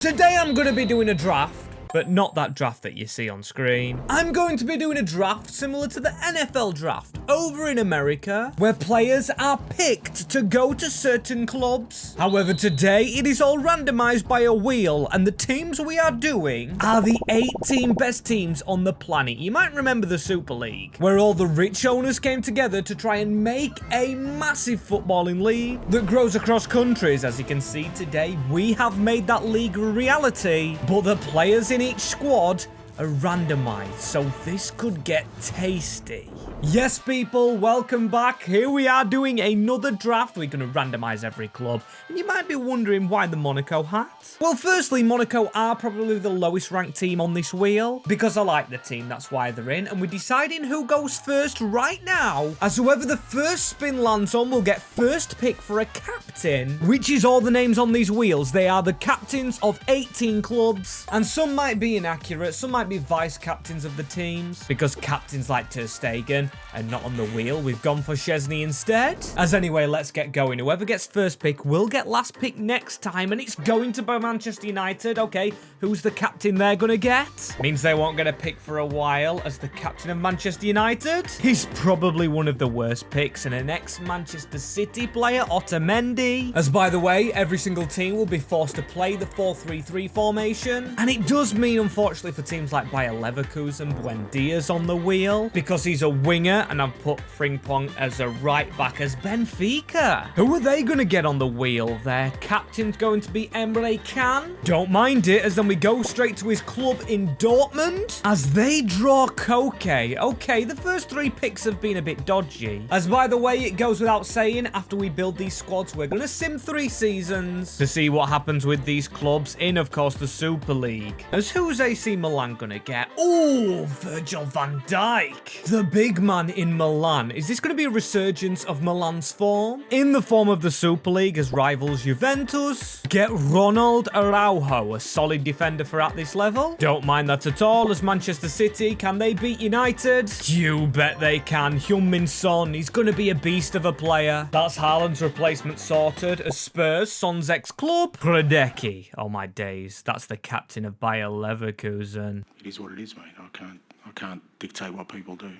Today I'm going to be doing a draft, but not that draft that you see on screen. I'm going to be doing a draft similar to the NFL draft over in America, where players are picked to go to certain clubs. However, today it is all randomized by a wheel, and the teams we are doing are the 18 best teams on the planet. You might remember the Super League, where all the rich owners came together to try and make a massive footballing league that grows across countries. As you can see today, we have made that league a reality, but the players in each squad are randomized, so this could get tasty. Yes, people, welcome back. Here we are doing another draft. We're going to randomize every club, and you might be wondering why the Monaco hat. Well, firstly, Monaco are probably the lowest ranked team on this wheel, because I like the team, that's why they're in, and we're deciding who goes first right now, as whoever the first spin lands on will get first pick for a captain, which is all the names on these wheels. They are the captains of 18 clubs, and some might be inaccurate, some might be vice captains of the teams, because captains like Ter Stegen and not on the wheel. We've gone for Szczesny instead. As anyway, let's get going. Whoever gets first pick will get last pick next time, and it's going to be Manchester United. Okay, who's the captain they're gonna get? Means they won't get a pick for a while as the captain of Manchester United. He's probably one of the worst picks, and an ex-Manchester City player, Otamendi. As by the way, every single team will be forced to play the 4-3-3 formation, and it does mean, unfortunately, for teams like Bayern Leverkusen, Buendia's on the wheel, because he's a winger, and I've put Frimpong as a right back as Benfica. Who are they going to get on the wheel? Their captain's going to be Emre Can. Don't mind it, as then we go straight to his club in Dortmund, as they draw Koke. Okay, the first three picks have been a bit dodgy. As by the way, it goes without saying, after we build these squads, we're going to sim 3 seasons to see what happens with these clubs in, of course, the Super League. As who's AC Milan going to get? Oh, Virgil van Dijk, the big man in Milan. Is this going to be a resurgence of Milan's form? In the form of the Super League, as rivals Juventus get Ronald Araujo, a solid defender for at this level. Don't mind that at all, as Manchester City, can they beat United? You bet they can. Heung-min Son, he's going to be a beast of a player. That's Haaland's replacement sorted, as Spurs, Son's ex-club. Hradecky, oh my days, that's the captain of Bayer Leverkusen. It is what it is, mate. I can't dictate what people do.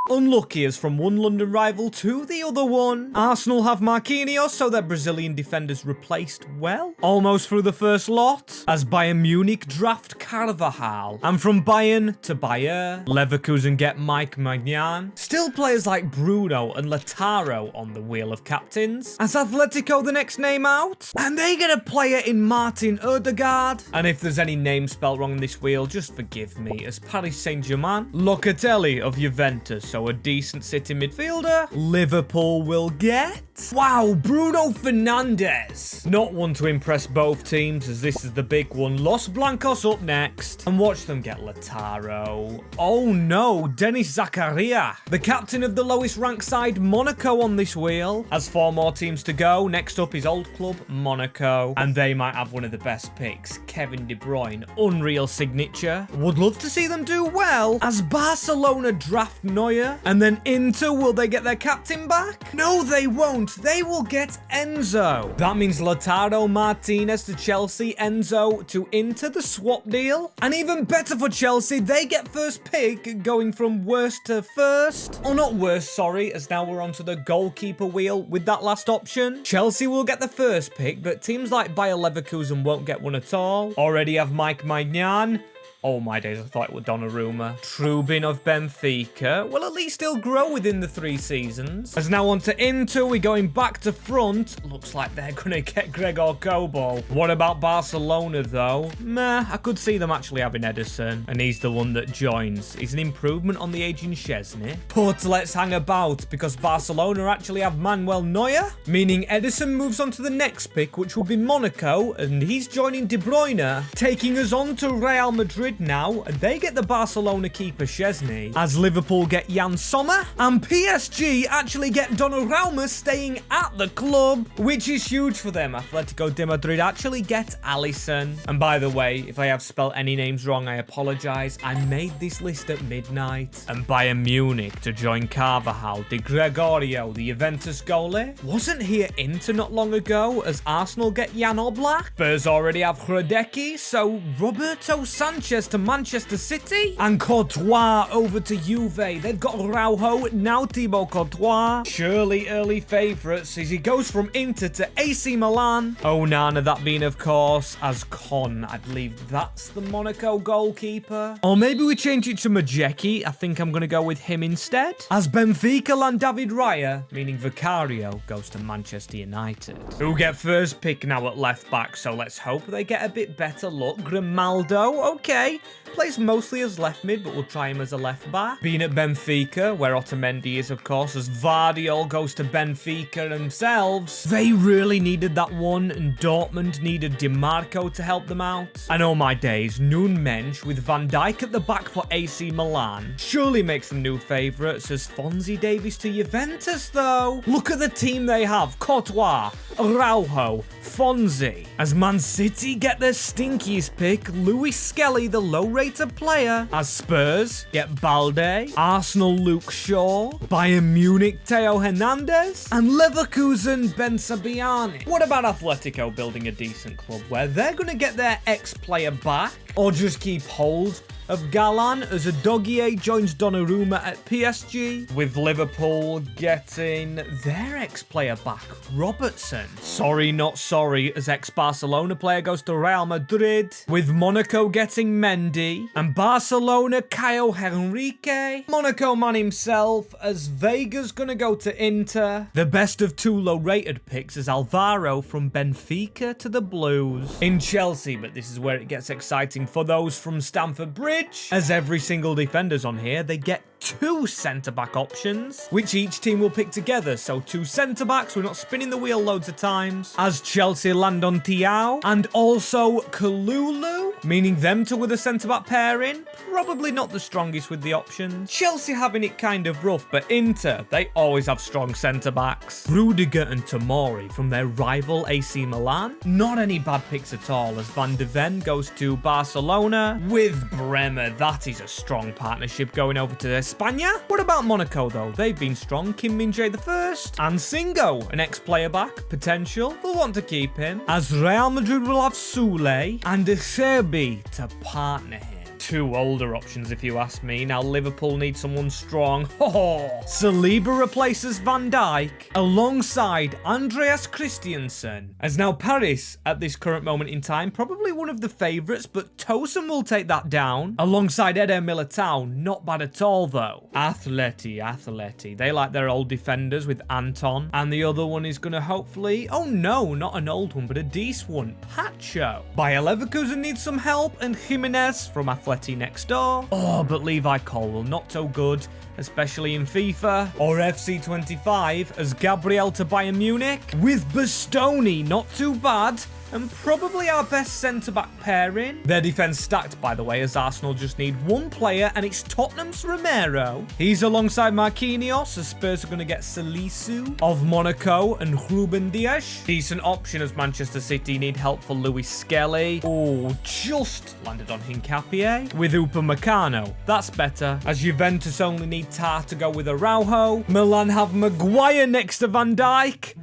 Unlucky as from one London rival to the other one. Arsenal have Marquinhos, so their Brazilian defenders replaced well. Almost through the first lot, as Bayern Munich draft Carvajal. And from Bayern to Bayer, Leverkusen get Mike Maignan. Still players like Bruno and Lautaro on the wheel of captains. As Atletico the next name out. And they get a player in Martin Odegaard. And if there's any name spelled wrong in this wheel, just forgive me, as Paris Saint-Germain, Locatelli of Juventus. So a decent City midfielder. Liverpool will get... Wow, Bruno Fernandes. Not one to impress both teams, as this is the big one. Los Blancos up next. And watch them get Lautaro. Oh no, Denis Zakaria, the captain of the lowest ranked side, Monaco, on this wheel. Has 4 more teams to go. Next up is old club Monaco. And they might have one of the best picks, Kevin De Bruyne. Unreal signature. Would love to see them do well, as Barcelona draft Neuer. And then Inter, will they get their captain back? No, they won't. They will get Enzo. That means Lautaro Martinez to Chelsea, Enzo to Inter, the swap deal. And even better for Chelsea, they get first pick, going from worst to first. Oh, not worst, sorry, as now we're onto the goalkeeper wheel with that last option. Chelsea will get the first pick, but teams like Bayer Leverkusen won't get one at all. Already have Mike Maignan. Oh my days, I thought it was Donnarumma. Trubin of Benfica. Well, at least he'll grow within the 3 seasons. As now on to Inter, we're going back to front. Looks like they're going to get Gregor Kobel. What about Barcelona, though? Meh, I could see them actually having Edison. And he's the one that joins. He's an improvement on the aging Szczesny. But let's hang about, because Barcelona actually have Manuel Neuer. Meaning Edison moves on to the next pick, which will be Monaco. And he's joining De Bruyne, taking us on to Real Madrid, Madrid now, they get the Barcelona keeper Szczesny, as Liverpool get Jan Sommer, and PSG actually get Donnarumma staying at the club, which is huge for them. Atletico de Madrid actually get Alisson. And by the way, if I have spelled any names wrong, I apologize. I made this list at midnight. And Bayern Munich to join Carvajal, Di Gregorio, the Juventus goalie. Wasn't here Inter not long ago, as Arsenal get Jan Oblak. Spurs already have Hradecki, so Roberto Sanchez to Manchester City. And Courtois over to Juve. They've got Araujo, now Thibaut Courtois. Surely early favourites as he goes from Inter to AC Milan. Onana, that being of course as Con. I believe that's the Monaco goalkeeper. Or maybe we change it to Majecki. I think I'm going to go with him instead. As Benfica land David Raya, meaning Vicario goes to Manchester United. Who get first pick now at left back, so let's hope they get a bit better luck. Grimaldo, okay. Plays mostly as left mid, but we'll try him as a left back. Being at Benfica, where Otamendi is, of course, as Vardiol goes to Benfica themselves. They really needed that one, and Dortmund needed DiMarco to help them out. And oh my days, Noon Mensch with Van Dijk at the back for AC Milan surely makes them new favourites, as Fonzie Davies to Juventus, though. Look at the team they have. Courtois, Araujo, Fonzie. As Man City get their stinkiest pick, Louis Skelly, the low-rated player. As Spurs get Balde, Arsenal Luke Shaw, Bayern Munich Theo Hernandez, and Leverkusen Ben Sabiani. What about Atletico building a decent club where they're going to get their ex-player back, or just keep hold of Galan as Adogie joins Donnarumma at PSG, with Liverpool getting their ex-player back, Robertson. Sorry, not sorry, as ex-Barcelona player goes to Real Madrid, with Monaco getting Mendy, and Barcelona Caio Henrique. Monaco man himself, as Vega's gonna go to Inter. The best of two low-rated picks is Alvaro from Benfica to the Blues. In Chelsea, but this is where it gets exciting for those from Stamford Bridge, as every single defender's on here, they get two centre-back options, which each team will pick together. So two centre-backs, we're not spinning the wheel loads of times. As Chelsea land on Thiaw, and also Kalulu, meaning them two with a centre-back pairing. Probably not the strongest with the options. Chelsea having it kind of rough, but Inter, they always have strong centre-backs. Rudiger and Tomori from their rival AC Milan. Not any bad picks at all, as Van de Ven goes to Barcelona, with Bremer. That is a strong partnership going over to España. What about Monaco though? They've been strong. Kim Min-jae the first. And Singo, an ex-player back. Potential. They'll want to keep him. As Real Madrid will have Soule and De Serbi to partner him. Two older options if you ask me. Now Liverpool needs someone strong. Saliba replaces Van Dijk alongside Andreas Christensen. As now Paris, at this current moment in time, probably one of the favourites, but Tosun will take that down. Alongside Eder Militao, not bad at all though. Atleti. They like their old defenders with Anton. And the other one is going to hopefully, oh no, not an old one, but a decent one, Pacho. Bayer Leverkusen needs some help, and Jimenez from Atleti next door. Oh, but Levi Colwill, not so good, especially in FIFA or FC25, as Gabriel to Bayern Munich, with Bastoni, not too bad, and probably our best centre-back pairing. Their defence stacked, by the way, as Arsenal just need one player, and it's Tottenham's Romero. He's alongside Marquinhos, as Spurs are going to get Salisu of Monaco and Ruben Dias. Decent option, as Manchester City need help for Louis Skelly. Oh, just landed on Hincapié with Upamecano. That's better, as Juventus only need Tar to go with Araujo. Milan have Maguire next to Van Dijk.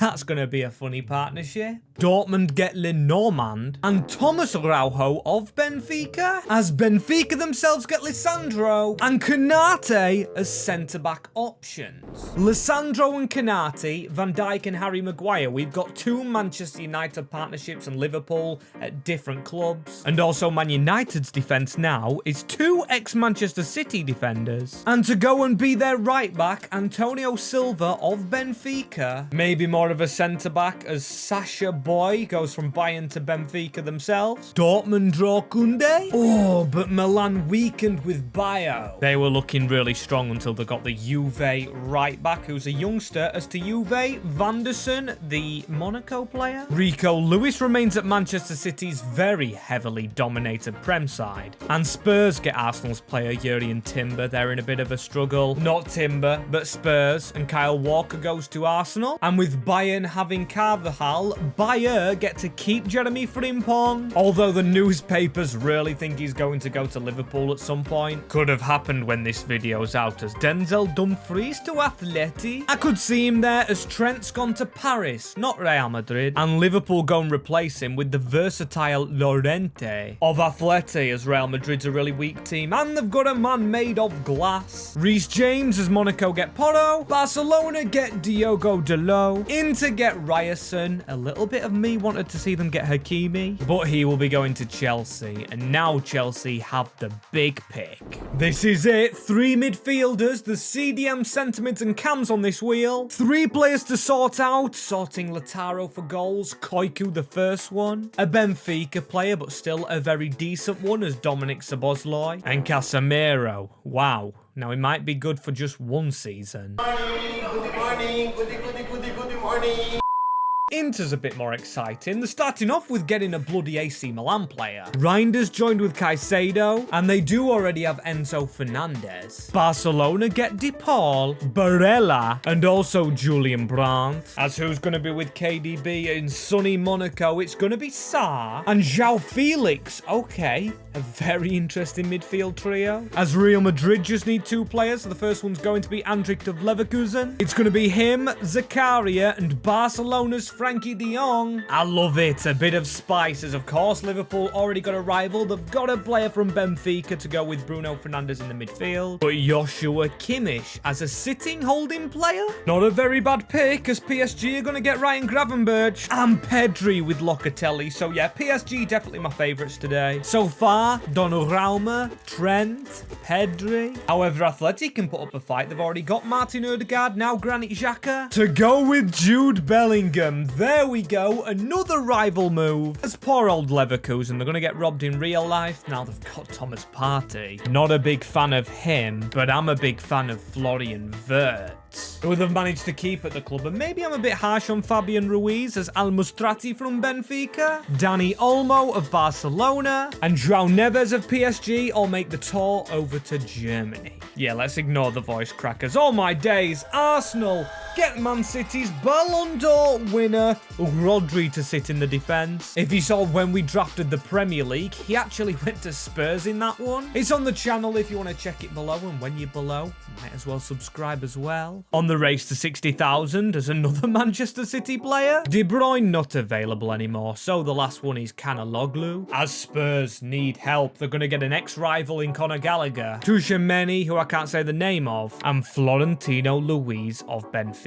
That's going to be a funny partnership. Dortmund get Lenormand and Thomas Araujo of Benfica, as Benfica themselves get Lisandro and Konate as centre-back options. Lisandro and Konate, Van Dijk and Harry Maguire. We've got two Manchester United partnerships and Liverpool at different clubs. And also Man United's defence now is two ex-Manchester City defenders. And to go and be their right-back, Antonio Silva of Benfica. Maybe more of a centre-back as Sasha boy goes from Bayern to Benfica themselves. Dortmund draw Kunde. Oh, but Milan weakened with Bio. They were looking really strong until they got the Juve right back, who's a youngster. As to Juve, Vanderson, the Monaco player. Rico Lewis remains at Manchester City's very heavily dominated Prem side. And Spurs get Arsenal's player Jurrien Timber. They're in a bit of a struggle. Not Timber, but Spurs. And Kyle Walker goes to Arsenal. And with Bayern having Carvajal, Bayern get to keep Jeremy Frimpong. Although the newspapers really think he's going to go to Liverpool at some point. Could have happened when this video's out, as Denzel Dumfries to Atleti. I could see him there, as Trent's gone to Paris, not Real Madrid. And Liverpool go and replace him with the versatile Llorente of Atleti, as Real Madrid's a really weak team. And they've got a man made of glass. Reece James as Monaco get Porto. Barcelona get Diogo Dalot. Inter get Ryerson. A little bit of me wanted to see them get Hakimi, but he will be going to Chelsea. And now Chelsea have the big pick. This is it. 3 midfielders, the CDM, Sentiments and Cams on this wheel. 3 players to sort out. Sorting Lautaro for goals. Koiku the first one. A Benfica player, but still a very decent one, as Dominic Szoboszlai. And Casemiro. Wow. Now, he might be good for just one season. Good morning. Good morning. Inter's a bit more exciting. They're starting off with getting a bloody AC Milan player. Reinders joined with Caicedo, and they do already have Enzo Fernandez. Barcelona get De Paul, Barella, and also Julian Brandt. As who's going to be with KDB in sunny Monaco? It's going to be Sarr and João Felix. Okay, a very interesting midfield trio. As Real Madrid just need 2 players. The first one's going to be Andrić of Leverkusen. It's going to be him, Zakaria, and Barcelona's Frankie de Jong. I love it. A bit of spices. Of course, Liverpool already got a rival. They've got a player from Benfica to go with Bruno Fernandes in the midfield. But Joshua Kimmich as a sitting holding player? Not a very bad pick, as PSG are going to get Ryan Gravenberch and Pedri with Locatelli. So yeah, PSG definitely my favourites today. So far, Donnarumma, Trent, Pedri. However, Atleti can put up a fight. They've already got Martin Odegaard, now Granit Xhaka. To go with Jude Bellingham. There we go, another rival move. As poor old Leverkusen, they're going to get robbed in real life. Now they've got Thomas Partey. Not a big fan of him, but I'm a big fan of Florian Wirtz, who they've managed to keep at the club. And maybe I'm a bit harsh on Fabian Ruiz, as Al Mustrati from Benfica, Dani Olmo of Barcelona, and João Neves of PSG all make the tour over to Germany. Yeah, let's ignore the voice crackers. All my days, Arsenal get Man City's Ballon d'Or winner, Rodri, to sit in the defence. If you saw when we drafted the Premier League, he actually went to Spurs in that one. It's on the channel if you want to check it below, and when you're below, might as well subscribe as well. On the race to 60,000 as another Manchester City player. De Bruyne not available anymore, so the last one is Kanaloglu. As Spurs need help, they're going to get an ex-rival in Conor Gallagher, Tchouameni, who I can't say the name of, and Florentino Luis of Benfica.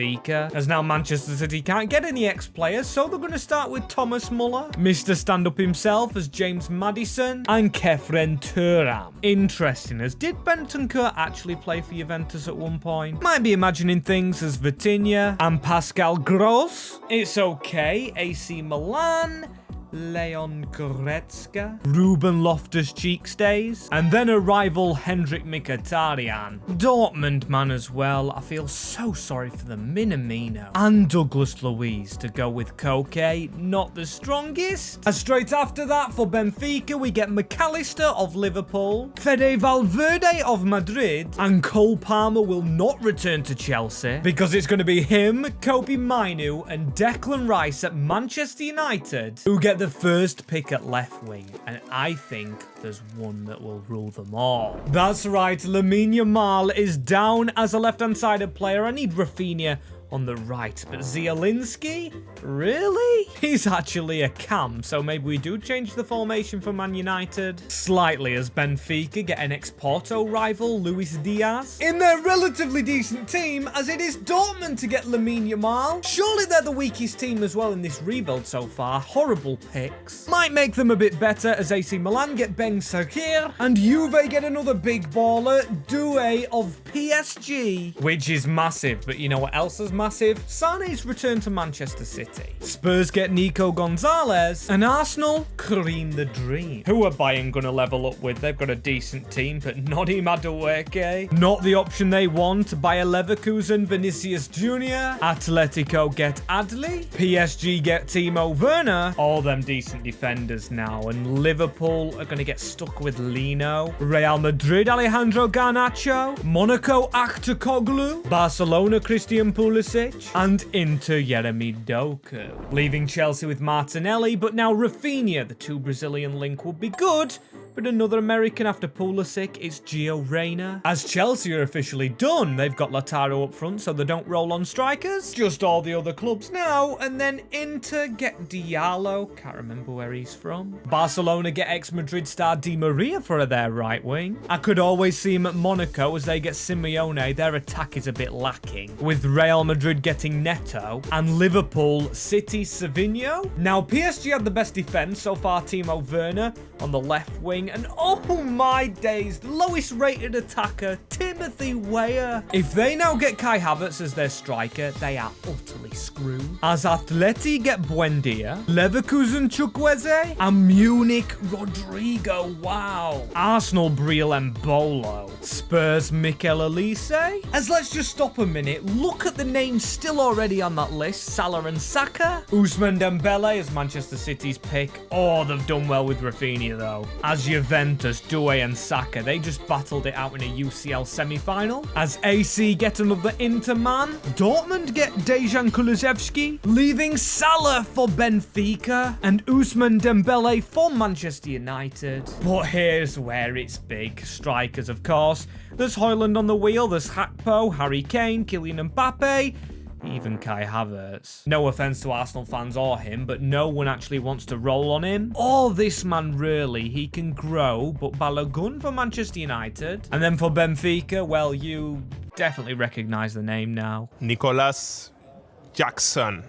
As now Manchester City can't get any ex-players, so they're going to start with Thomas Muller, Mr. Stand-Up himself as James Maddison, and Kefren Turam. Interesting, as did Bentancur actually play for Juventus at one point? Might be imagining things, as Vitinha and Pascal Gross. It's okay, AC Milan, Leon Goretzka, Ruben Loftus-Cheek stays, and then a rival Hendrik Mkhitaryan. Dortmund man as well. I feel so sorry for them. Minamino and Douglas Luiz to go with Koke, not the strongest. And straight after that for Benfica, we get McAllister of Liverpool, Fede Valverde of Madrid, and Cole Palmer will not return to Chelsea because it's going to be him, Kobe Mainu, and Declan Rice at Manchester United who get the first pick at left wing, and I think there's one that will rule them all. That's right, Lamine Yamal is down as a left-hand sided player. I need Rafinha on the right, but Zielinski? Really? He's actually a cam, so maybe we do change the formation for Man United slightly, as Benfica get an ex-Porto rival, Luis Diaz, in their relatively decent team, as it is Dortmund to get Lamine Yamal. Surely they're the weakest team as well in this rebuild so far. Horrible picks. Might make them a bit better, as AC Milan get Ben Sakir, and Juve get another big baller, Doué of PSG, which is massive. But you know what else has massive. Sane's return to Manchester City. Spurs get Nico Gonzalez. And Arsenal, Kareem the Dream. Who are Bayern going to level up with? They've got a decent team, but not Madueke. Not the option they want. Bayer Leverkusen, Vinicius Jr. Atletico get Adli. PSG get Timo Werner. All them decent defenders now. And Liverpool are going to get stuck with Lino. Real Madrid, Alejandro Garnacho. Monaco, Aktoglu. Barcelona, Christian Pulisic. And Inter, Jeremy Doku. Leaving Chelsea with Martinelli, but now Rafinha, the two Brazilian link, would be good. But another American after Pulisic is Gio Reyna. As Chelsea are officially done, they've got Lautaro up front so they don't roll on strikers. Just all the other clubs now. And then Inter get Diallo. Can't remember where he's from. Barcelona get ex-Madrid star Di Maria for their right wing. I could always see him at Monaco as they get Simeone. Their attack is a bit lacking. With Real Madrid getting Neto. And Liverpool, City, Savinho. Now PSG had the best defence so far, Timo Werner on the left wing. And oh my days, the lowest rated attacker, Timothy Weah. If they now get Kai Havertz as their striker, they are utterly screwed. As Atleti get Buendia, Leverkusen Chukwueze, and Munich Rodrigo. Wow. Arsenal Briel and Bolo. Spurs Mikel Elise. As let's just stop a minute, look at the names still already on that list. Salah and Saka. Ousmane Dembele as Manchester City's pick. Oh, they've done well with Rafinha though. As Juventus, Doué and Saka, they just battled it out in a UCL semi-final. As AC get another Inter man. Dortmund get Dejan Kulusevski, leaving Salah for Benfica and Ousmane Dembele for Manchester United. But here's where it's big. Strikers, of course. There's Haaland on the wheel, there's Hakpo, Harry Kane, Kylian Mbappe, even Kai Havertz. No offense to Arsenal fans or him, but no one actually wants to roll on him. Or this man really, he can grow, but Balogun for Manchester United. And then for Benfica, well, you definitely recognise the name now. Nicolas Jackson.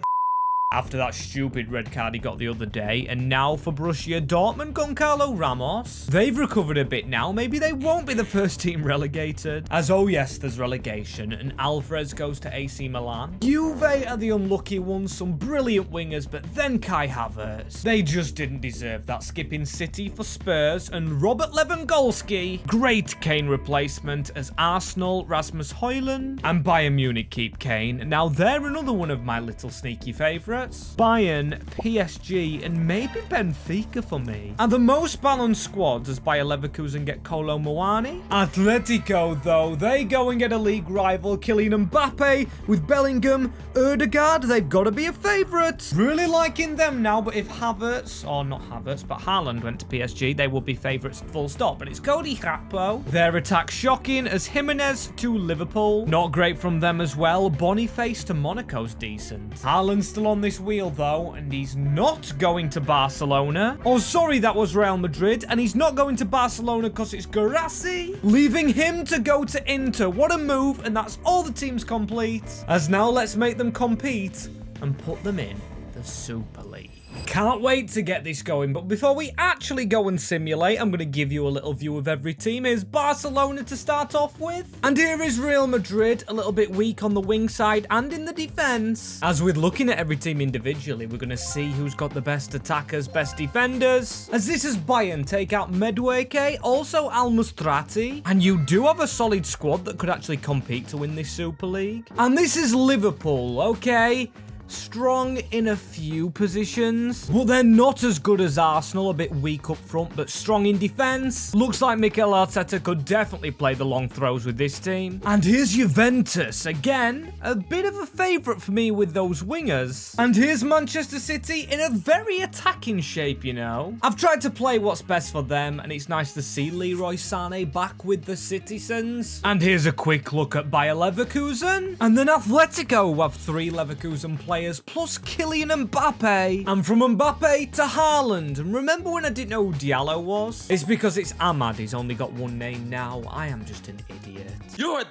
After that stupid red card he got the other day. And now for Borussia Dortmund, Goncalo Ramos. They've recovered a bit now. Maybe they won't be the first team relegated. As oh yes, there's relegation. And Alvarez goes to AC Milan. Juve are the unlucky ones. Some brilliant wingers, but then Kai Havertz. They just didn't deserve that. Skipping City for Spurs. And Robert Lewandowski. Great Kane replacement as Arsenal, Rasmus Højlund. And Bayern Munich keep Kane. Now they're another one of my little sneaky favourites. Bayern, PSG, and maybe Benfica for me. And the most balanced squads as Bayer Leverkusen get Kolo Muani. Atletico, though, they go and get a league rival, Kylian Mbappe, with Bellingham, Ødegaard. They've got to be a favourite. Really liking them now, but if Havertz, or not Havertz, but Haaland went to PSG, they will be favourites full stop. But it's Cody Gakpo. Their attack shocking as Jimenez to Liverpool. Not great from them as well. Boniface to Monaco's decent. Haaland's still on this wheel though, and he's not going to Barcelona. Oh, sorry, that was Real Madrid, and he's not going to Barcelona because it's Guirassy, leaving him to go to Inter. What a move, and that's all the teams complete. As now let's make them compete and put them in the Super League. Can't wait to get this going, but before we actually go and simulate, I'm going to give you a little view of every team. Here's Barcelona to start off with. And here is Real Madrid, a little bit weak on the wing side and in the defense. As with looking at every team individually, we're going to see who's got the best attackers, best defenders. As this is Bayern, take out Madueke, also Al-Mustrati. And you do have a solid squad that could actually compete to win this Super League. And this is Liverpool, okay? Strong in a few positions, but they're not as good as Arsenal, a bit weak up front, but strong in defense. Looks like Mikel Arteta could definitely play the long throws with this team. And here's Juventus, again, a bit of a favourite for me with those wingers. And here's Manchester City in a very attacking shape, you know. I've tried to play what's best for them, and it's nice to see Leroy Sané back with the citizens. And here's a quick look at Bayer Leverkusen. And then Atletico have 3 Leverkusen players plus Kylian Mbappe. And from Mbappe to Haaland. And remember when I didn't know who Diallo was? It's because it's Ahmad. He's only got one name now. I am just an idiot. You're a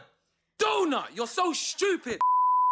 donut. You're so stupid.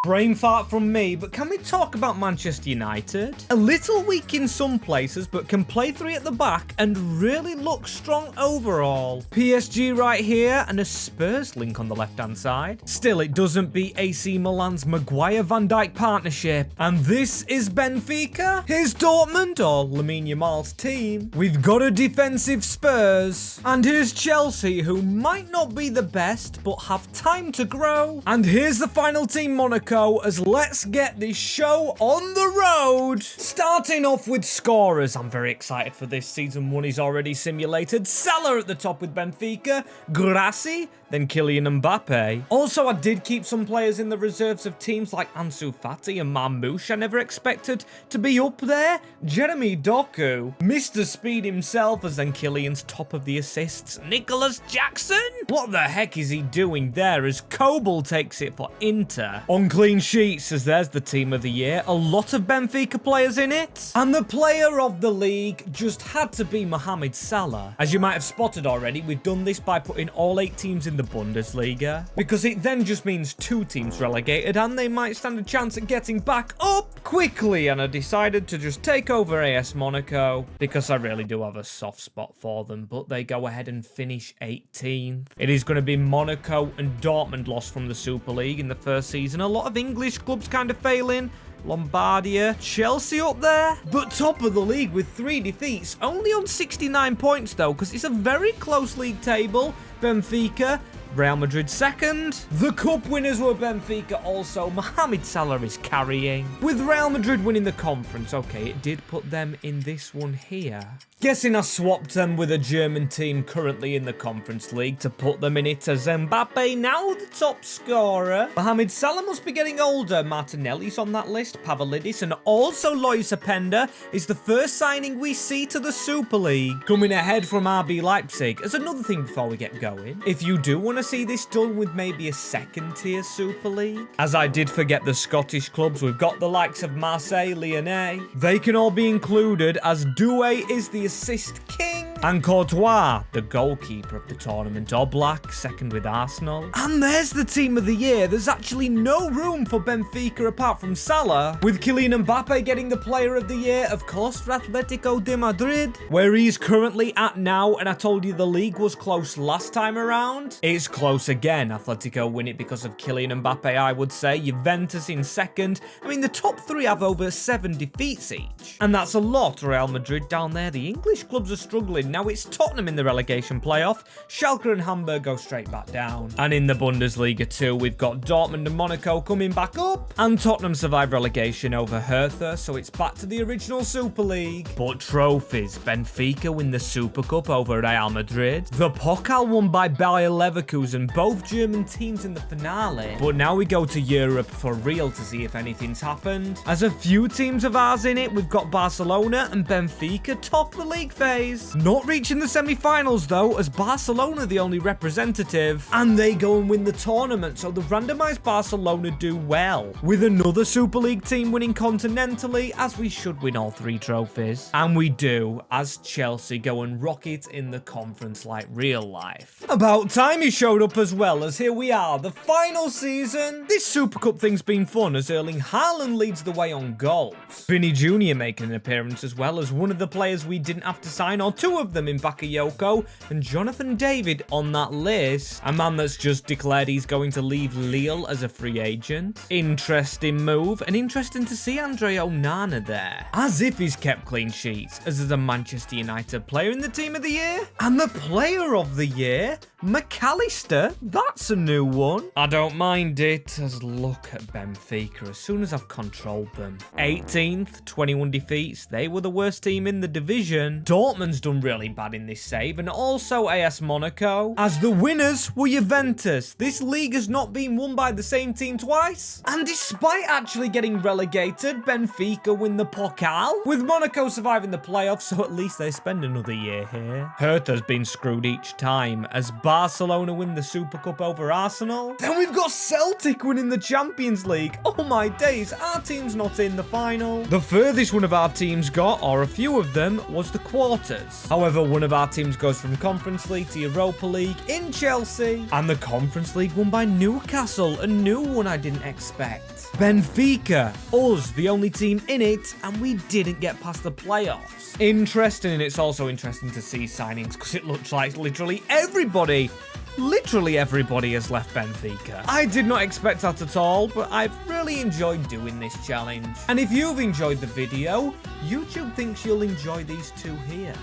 Brain fart from me, but can we talk about Manchester United? A little weak in some places, but can play three at the back and really look strong overall. PSG right here and a Spurs link on the left-hand side. Still, it doesn't beat AC Milan's Maguire-Van Dijk partnership. And this is Benfica. Here's Dortmund, or Lamine Yamal's team. We've got a defensive Spurs. And here's Chelsea, who might not be the best, but have time to grow. And here's the final team, Monaco, as let's get this show on the road. Starting off with scorers. I'm very excited for this. Season 1 is already simulated. Salah at the top with Benfica. Grassi, then Kylian Mbappe. Also, I did keep some players in the reserves of teams like Ansu Fati and Marmoush. I never expected to be up there. Jeremy Doku, Mr. Speed himself, as then Kylian's top of the assists. Nicholas Jackson? What the heck is he doing there as Kobel takes it for Inter? On clean sheets, as there's the team of the year. A lot of Benfica players in it. And the player of the league just had to be Mohamed Salah. As you might have spotted already, we've done this by putting all 8 teams in the Bundesliga, because it then just means 2 teams relegated and they might stand a chance at getting back up quickly. And I decided to just take over AS Monaco because I really do have a soft spot for them, but they go ahead and finish 18th. It is going to be Monaco and Dortmund lost from the Super League in the first season. A lot of English clubs kind of failing. Lombardia, Chelsea up there, but top of the league with 3 defeats, only on 69 points though, because it's a very close league table. Benfica, Real Madrid second. The cup winners were Benfica also. Mohamed Salah is carrying. With Real Madrid winning the conference, okay, it did put them in this one here. Guessing I swapped them with a German team currently in the Conference League to put them in it as Mbappe, now the top scorer. Mohamed Salah must be getting older. Martinelli's on that list, Pavlidis, and also Lois Openda is the first signing we see to the Super League. Coming ahead from RB Leipzig. As another thing before we get going, if you do want to see this done with maybe a second tier Super League, as I did forget the Scottish clubs, we've got the likes of Marseille, Lyonnais. They can all be included, as Doué is the assist king, and Courtois, the goalkeeper of the tournament. Oblak, second with Arsenal. And there's the team of the year. There's actually no room for Benfica apart from Salah, with Kylian Mbappe getting the player of the year, of course, for Atletico de Madrid, where he's currently at now. And I told you the league was close last time around. It's close again. Atletico win it because of Kylian Mbappe, I would say. Juventus in second. I mean, the top 3 have over 7 defeats each, and that's a lot. Real Madrid down there. The English clubs are struggling. Now it's Tottenham in the relegation playoff. Schalke and Hamburg go straight back down. And in the Bundesliga too, we've got Dortmund and Monaco coming back up. And Tottenham survive relegation over Hertha, so it's back to the original Super League. But trophies. Benfica win the Super Cup over Real Madrid. The Pokal won by Bayer Leverkusen, both German teams in the finale. But now we go to Europe for real to see if anything's happened. As a few teams of ours in it, we've got Barcelona and Benfica top the league phase. Not reaching the semi-finals though, as Barcelona the only representative, and they go and win the tournament, so the randomized Barcelona do well, with another Super League team winning continentally, as we should win all 3 trophies. And we do, as Chelsea go and rock it in the conference like real life. About time he showed up as well, as here we are, the final season. This Super Cup thing's been fun, as Erling Haaland leads the way on goals. Vinny Jr. making an appearance as well, as one of the players we didn't have to sign, or 2 of them in Bakayoko, and Jonathan David on that list. A man that's just declared he's going to leave Lille as a free agent. Interesting move, and interesting to see Andre Onana there. As if he's kept clean sheets, as there's a Manchester United player in the team of the year. And the player of the year, McAllister, that's a new one. I don't mind it, as look at Benfica as soon as I've controlled them. 18th, 21 defeats, they were the worst team in the division. Dortmund's done really bad in this save, and also AS Monaco, as the winners were Juventus. This league has not been won by the same team twice, and despite actually getting relegated, Benfica win the Pokal, with Monaco surviving the playoffs, so at least they spend another year here. Hertha's been screwed each time, as Barcelona win the Super Cup over Arsenal. Then we've got Celtic winning the Champions League. Oh my days, our team's not in the final. The furthest one of our teams got, or a few of them, was the quarters. However, one of our teams goes from Conference League to Europa League in Chelsea, and the Conference League won by Newcastle, a new one I didn't expect. Benfica, us, the only team in it, and we didn't get past the playoffs. Interesting, and it's also interesting to see signings because it looks like literally everybody has left Benfica. I did not expect that at all, but I've really enjoyed doing this challenge. And if you've enjoyed the video, YouTube thinks you'll enjoy these two here.